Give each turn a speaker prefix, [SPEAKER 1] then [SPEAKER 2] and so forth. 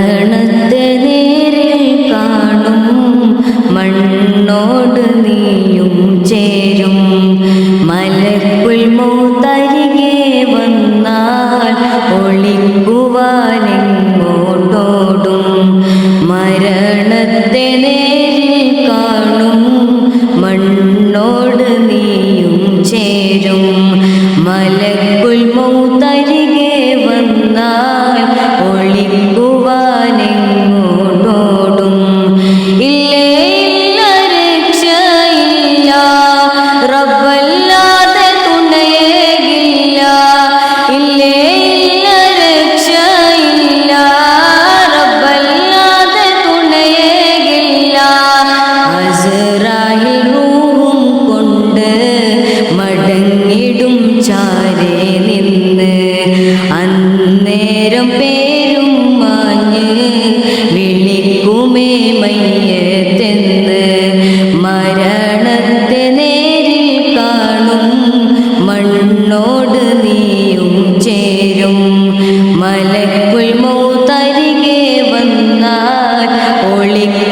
[SPEAKER 1] മരണത്തെ നേരിൽ കാണും മണ്ണോട് നീയും ചേരും. മലക്കുൽ മൗത്തരികെ വന്നാൽ ഒളിക്കുവാനെങ്ങോട്ടോടും. മരണത്തെ നേരിൽ കാണും മണ്ണോട് നീയും ചേരും. മലക്കുൽ മൗത്തരികെ വന്നാൽ ഒളിക്കുവാനെങ്ങോട്ടോടും. ഇല്ലേ ഇല്ല രക്ഷയില്ല, റബ്ബല്ലാതെ തുണയേകില്ല. ഇല്ലേ ഇല്ല രക്ഷയില്ല, റബ്ബല്ലാതെ തുണയേകില്ല. അസ്റായിൽ റൂഹും കൊണ്ട് മടങ്ങിടും ചാരേ നിന്ന്. അന്നേരം പേരും മാഞ്ഞ് വിളിക്കുമേ മയ്യത്തെന്ന്. മരണത്തെ നേരിൽ കാണും മണ്ണോട് നീയും ചേരും. മലക്കുൽ മൗത്തരികെ വന്നാൽ ഒളിക്കുവാനെങ്ങോട്ടോടും.